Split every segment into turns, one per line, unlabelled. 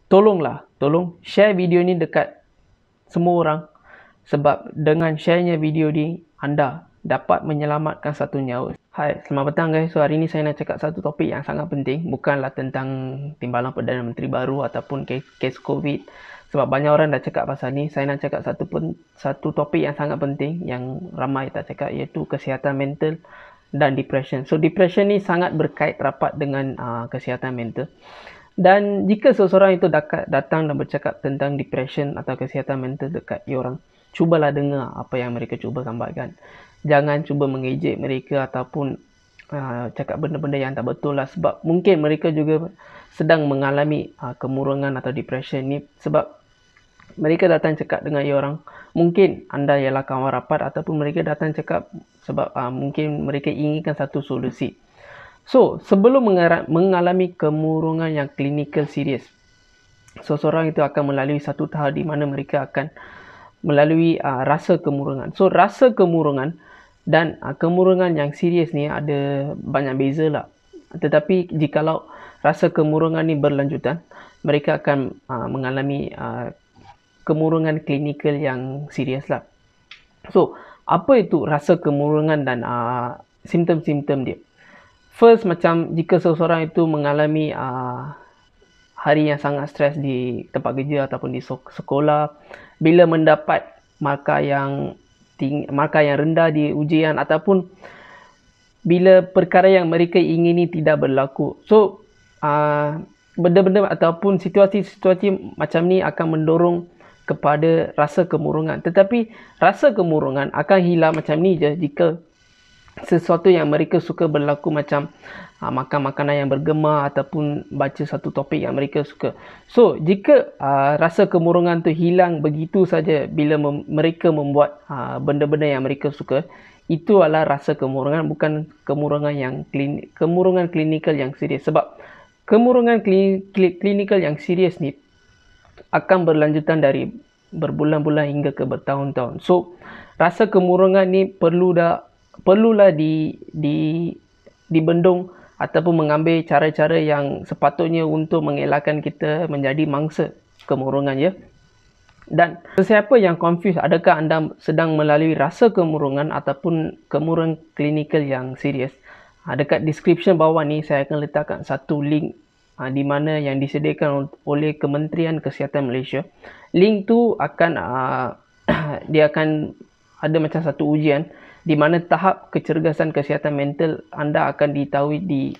tolong share video ni dekat semua orang, sebab dengan sharenya video ni anda dapat menyelamatkan satu nyawa. Hai, selamat petang guys. So hari ni saya nak cakap satu topik yang sangat penting, bukanlah tentang timbalan Perdana Menteri baru ataupun kes COVID, sebab banyak orang dah cakap pasal ni. Saya nak cakap satu topik yang sangat penting yang ramai tak cakap, iaitu kesihatan mental dan depression. So depression ni sangat berkait rapat dengan kesihatan mental. Dan jika seseorang itu datang dan bercakap tentang depression atau kesihatan mental dekat orang, cubalah dengar apa yang mereka cuba gambarkan. Jangan cuba mengejek mereka ataupun cakap benda-benda yang tak betul lah, sebab mungkin mereka juga sedang mengalami kemurungan atau depression ni. Sebab mereka datang cakap dengan orang, mungkin anda ialah kawan rapat, ataupun mereka datang cakap sebab mungkin mereka inginkan satu solusi. So, sebelum mengalami kemurungan yang klinikal serius, seseorang itu akan melalui satu tahap di mana mereka akan melalui rasa kemurungan. So, rasa kemurungan dan kemurungan yang serius ni ada banyak beza lah. Tetapi jikalau rasa kemurungan ni berlanjutan, mereka akan mengalami kemurungan klinikal yang serius lah. So, apa itu rasa kemurungan dan simptom-simptom dia? First, macam jika seseorang itu mengalami hari yang sangat stres di tempat kerja ataupun di sekolah, bila mendapat markah yang rendah di ujian, ataupun bila perkara yang mereka ingini tidak berlaku. So, benda-benda ataupun situasi-situasi macam ni akan mendorong kepada rasa kemurungan. Tetapi rasa kemurungan akan hilang macam ni je jika sesuatu yang mereka suka berlaku, macam makan makanan yang bergema ataupun baca satu topik yang mereka suka. So, jika rasa kemurungan tu hilang begitu saja bila mereka membuat benda-benda yang mereka suka, itu adalah rasa kemurungan, bukan kemurungan klinikal yang serius. Sebab kemurungan klinikal yang serius ni akan berlanjutan dari berbulan-bulan hingga ke bertahun-tahun. So, rasa kemurungan ni perlulah dibendung ataupun mengambil cara-cara yang sepatutnya untuk mengelakkan kita menjadi mangsa kemurungan, ya. Dan sesiapa yang confuse adakah anda sedang melalui rasa kemurungan ataupun kemurungan klinikal yang serius, dekat description bawah ni saya akan letakkan satu link di mana yang disediakan oleh Kementerian Kesihatan Malaysia. Link tu akan dia akan ada macam satu ujian di mana tahap kecergasan kesihatan mental anda akan ditahui di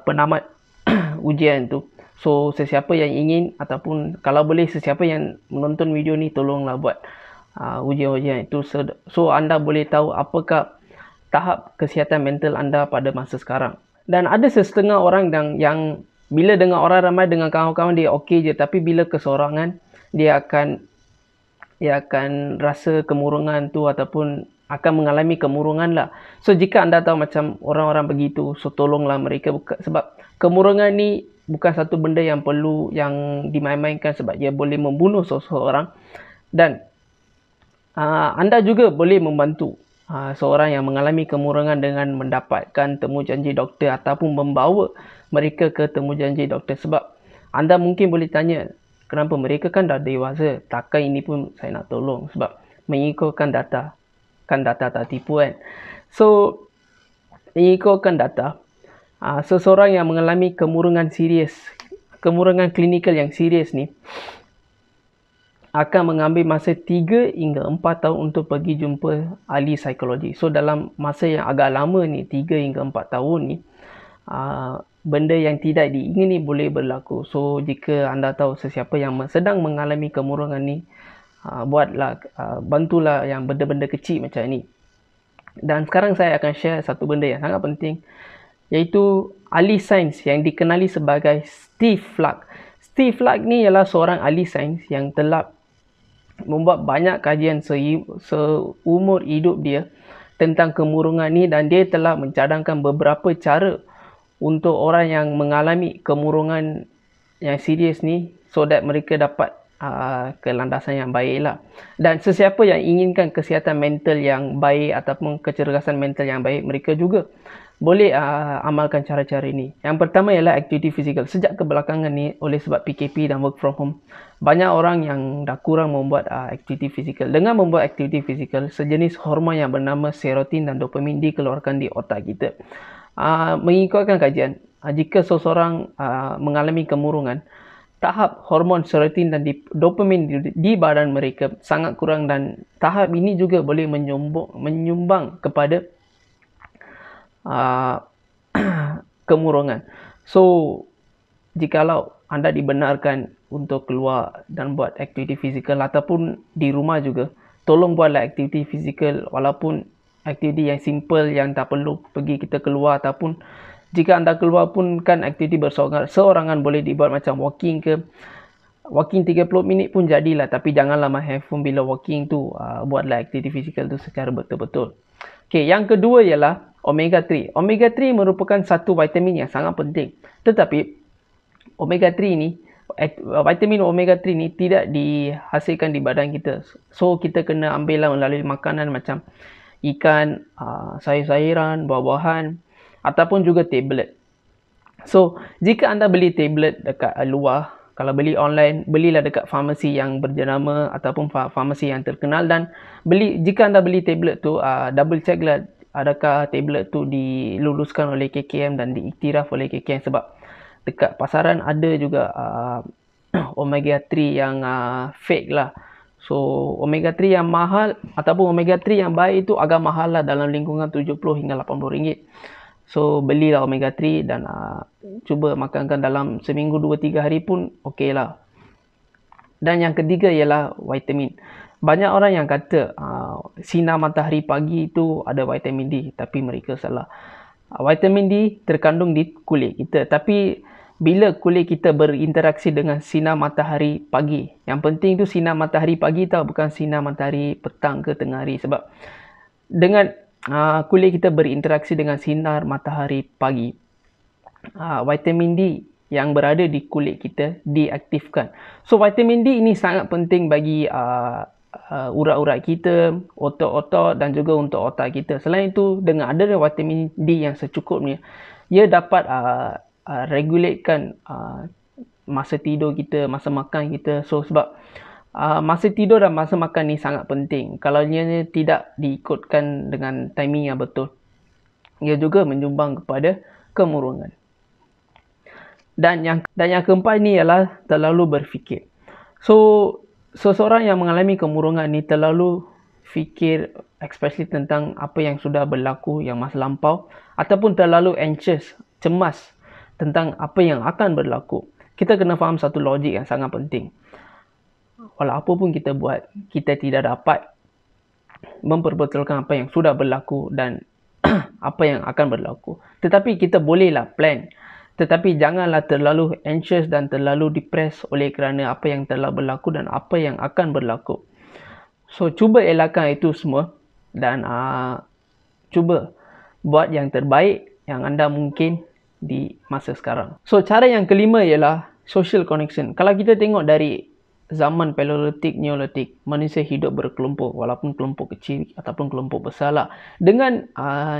penamat ujian tu. So, sesiapa yang ingin ataupun kalau boleh sesiapa yang menonton video ni, tolonglah buat ujian-ujian itu. So, anda boleh tahu apakah tahap kesihatan mental anda pada masa sekarang. Dan ada setengah orang yang bila dengar orang ramai, dengan kawan-kawan dia okey je, tapi bila kesorangan dia akan rasa kemurungan tu ataupun akan mengalami kemurungan lah. So, jika anda tahu macam orang-orang begitu, so tolonglah mereka, sebab kemurungan ni bukan satu benda yang perlu yang dimain-mainkan, sebab dia boleh membunuh seseorang. Dan anda juga boleh membantu seorang yang mengalami kemurungan dengan mendapatkan temujanji doktor ataupun membawa mereka ke temujanji doktor. Sebab anda mungkin boleh tanya, kenapa mereka kan dah dewasa, takkan ini pun saya nak tolong? Sebab mengikutkan data, kan data tak tipu kan. So, mengikutkan data, seseorang yang mengalami kemurungan klinikal yang serius ni akan mengambil masa 3 hingga 4 tahun untuk pergi jumpa ahli psikologi. So, dalam masa yang agak lama ni, 3 hingga 4 tahun ni, benda yang tidak diingini boleh berlaku. So, jika anda tahu sesiapa yang sedang mengalami kemurungan ni, bantulah yang benda-benda kecil macam ni. Dan sekarang saya akan share satu benda yang sangat penting, iaitu ahli sains yang dikenali sebagai Steve Flack. Steve Flack ni ialah seorang ahli sains yang telah membuat banyak kajian seumur hidup dia tentang kemurungan ni, dan dia telah mencadangkan beberapa cara untuk orang yang mengalami kemurungan yang serius ni, so that mereka dapat ke landasan yang baik lah. Dan sesiapa yang inginkan kesihatan mental yang baik ataupun kecergasan mental yang baik, mereka juga boleh amalkan cara-cara ini. Yang pertama ialah aktiviti fizikal. Sejak kebelakangan ni, oleh sebab PKP dan work from home, banyak orang yang dah kurang membuat aktiviti fizikal. Dengan membuat aktiviti fizikal, sejenis hormon yang bernama serotonin dan dopamin dikeluarkan di otak kita. Mengikutkan kajian, jika seseorang mengalami kemurungan, tahap hormon serotonin dan dopamin di badan mereka sangat kurang, dan tahap ini juga boleh menyumbang kepada kemurungan. So, jikalau anda dibenarkan untuk keluar dan buat aktiviti fizikal ataupun di rumah juga, tolong buatlah aktiviti fizikal, walaupun aktiviti yang simple yang tak perlu pergi kita keluar, ataupun jika anda keluar pun kan aktiviti seorangan boleh dibuat macam walking ke. Walking 30 minit pun jadilah, tapi janganlah main handphone bila walking tu. Buatlah aktiviti fizikal tu secara betul-betul. Okay, yang kedua ialah omega 3. Omega 3 merupakan satu vitamin yang sangat penting. Tetapi omega 3 ni, vitamin omega 3 ni tidak dihasilkan di badan kita. So kita kena ambil lah melalui makanan macam ikan, sayur-sayuran, buah-buahan ataupun juga tablet. So jika anda beli tablet dekat luar, kalau beli online, belilah dekat farmasi yang berjenama ataupun farmasi yang terkenal, dan jika anda beli tablet tu, double check lah adakah tablet tu diluluskan oleh KKM dan diiktiraf oleh KKM, sebab dekat pasaran ada juga omega 3 yang fake lah. So omega 3 yang mahal ataupun omega 3 yang baik itu agak mahal lah, dalam lingkungan 70 hingga 80 ringgit. So belilah omega 3 dan cuba makankan dalam seminggu 2-3 hari pun okey lah. Dan yang ketiga ialah vitamin. Banyak orang yang kata sinar matahari pagi itu ada vitamin D, tapi mereka salah. Vitamin D terkandung di kulit kita, tapi bila kulit kita berinteraksi dengan sinar matahari pagi, yang penting tu sinar matahari pagi tau, bukan sinar matahari petang ke tengah hari. Sebab dengan kulit kita berinteraksi dengan sinar matahari pagi, vitamin D yang berada di kulit kita diaktifkan. So vitamin D ini sangat penting bagi urat-urat kita, otot-otot dan juga untuk otak kita. Selain itu, dengan adanya vitamin D yang secukupnya, ia dapat regulatekan masa tidur kita, masa makan kita. So sebab masa tidur dan masa makan ni sangat penting. Kalau ia tidak diikutkan dengan timing yang betul, ia juga menyumbang kepada kemurungan. Dan yang keempat ni ialah terlalu berfikir. So seseorang yang mengalami kemurungan ni terlalu fikir, especially tentang apa yang sudah berlaku yang masa lampau, ataupun terlalu anxious, cemas tentang apa yang akan berlaku. Kita kena faham satu logik yang sangat penting. Walau apa pun kita buat, kita tidak dapat memperbetulkan apa yang sudah berlaku dan apa yang akan berlaku. Tetapi kita bolehlah plan. Tetapi janganlah terlalu anxious dan terlalu depressed oleh kerana apa yang telah berlaku dan apa yang akan berlaku. So cuba elakkan itu semua dan cuba buat yang terbaik yang anda mungkin di masa sekarang. So cara yang kelima ialah social connection. Kalau kita tengok dari zaman Paleolitik, Neolitik, manusia hidup berkelompok, walaupun kelompok kecil ataupun kelompok besar lah. Dengan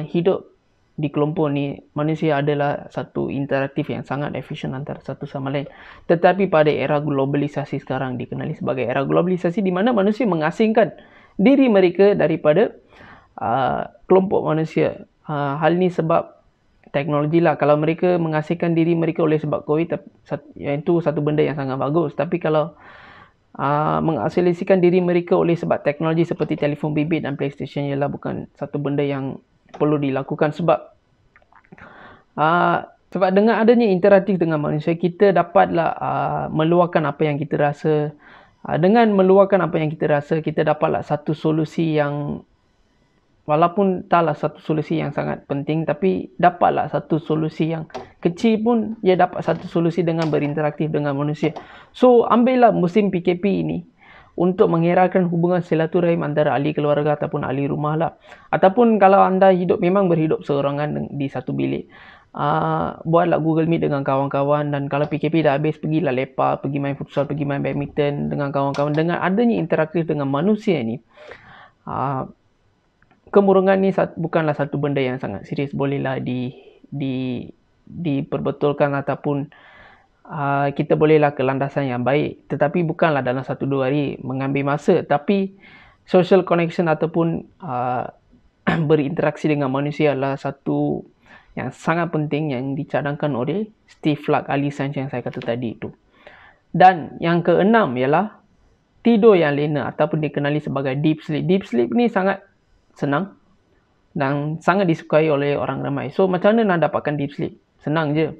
hidup di kelompok ni, manusia adalah satu interaktif yang sangat efisien antara satu sama lain. Tetapi pada era globalisasi sekarang, dikenali sebagai era globalisasi, di mana manusia mengasingkan diri mereka daripada kelompok manusia. Hal ni sebab teknologi lah. Kalau mereka mengasingkan diri mereka oleh sebab COVID, itu satu benda yang sangat bagus. Tapi kalau mengisolasikan diri mereka oleh sebab teknologi seperti telefon bimbit dan PlayStation, ialah bukan satu benda yang perlu dilakukan. Sebab dengan adanya interaktif dengan manusia, kita dapatlah meluahkan apa yang kita rasa. Dengan meluahkan apa yang kita rasa, kita dapatlah satu solusi yang, walaupun taklah satu solusi yang sangat penting, tapi dapatlah satu solusi yang kecil pun, dia dapat satu solusi dengan berinteraktif dengan manusia. So ambillah musim PKP ini untuk mengeratkan hubungan silaturahim antara ahli keluarga ataupun ahli rumah lah. Ataupun kalau anda memang berhidup seorangan di satu bilik, buatlah Google Meet dengan kawan-kawan, dan kalau PKP dah habis, pergilah lepak, pergi main futsal, pergi main badminton dengan kawan-kawan. Dengan adanya interaktif dengan manusia ni, kemurungan ni bukanlah satu benda yang sangat serius, bolehlah diperbetulkan ataupun kita bolehlah ke landasan yang baik, tetapi bukanlah dalam 1-2 hari, mengambil masa. Tapi social connection ataupun berinteraksi dengan manusia adalah satu yang sangat penting yang dicadangkan oleh Steve Luck, ahli sains yang saya kata tadi itu. Dan yang keenam ialah tidur yang lena ataupun dikenali sebagai deep sleep. Deep sleep ni sangat senang dan sangat disukai oleh orang ramai. So macam mana nak dapatkan deep sleep? Senang je.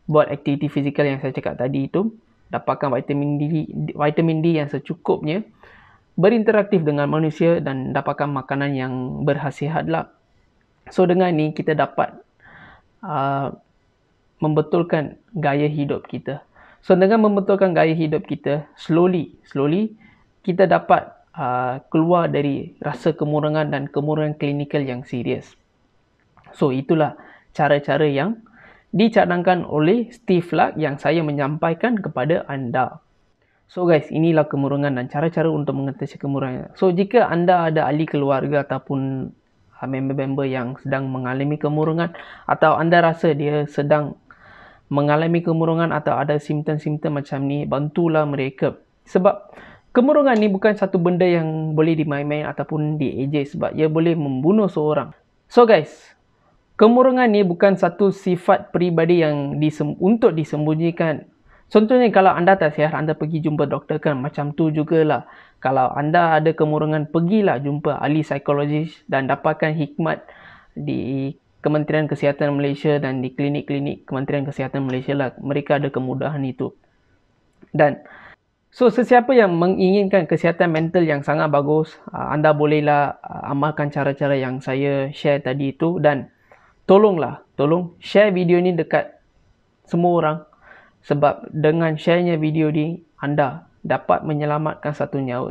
Buat aktiviti fizikal yang saya cakap tadi itu, dapatkan vitamin D yang secukupnya, berinteraktif dengan manusia dan dapatkan makanan yang berhasiat lah. So dengan ni kita dapat membetulkan gaya hidup kita. So dengan membetulkan gaya hidup kita, slowly kita dapat keluar dari rasa kemurungan dan kemurungan klinikal yang serius. So itulah cara-cara yang dicadangkan oleh Steve Luck yang saya menyampaikan kepada anda. So guys, inilah kemurungan dan cara-cara untuk mengatasi kemurungan. So jika anda ada ahli keluarga ataupun member-member yang sedang mengalami kemurungan, atau anda rasa dia sedang mengalami kemurungan atau ada simptom-simptom macam ni, bantulah mereka. Sebab kemurungan ni bukan satu benda yang boleh dimain-main ataupun diejek, sebab ia boleh membunuh seorang. So guys, kemurungan ni bukan satu sifat peribadi yang untuk disembunyikan. Contohnya kalau anda tak sihat, anda pergi jumpa doktor kan, macam tu jugalah. Kalau anda ada kemurungan, pergilah jumpa ahli psikologis dan dapatkan hikmat di Kementerian Kesihatan Malaysia dan di klinik-klinik Kementerian Kesihatan Malaysia lah. Mereka ada kemudahan itu. Dan so sesiapa yang menginginkan kesihatan mental yang sangat bagus, anda bolehlah amalkan cara-cara yang saya share tadi itu. Dan tolong share video ni dekat semua orang. Sebab dengan sharenya video ni, anda dapat menyelamatkan satu nyawa.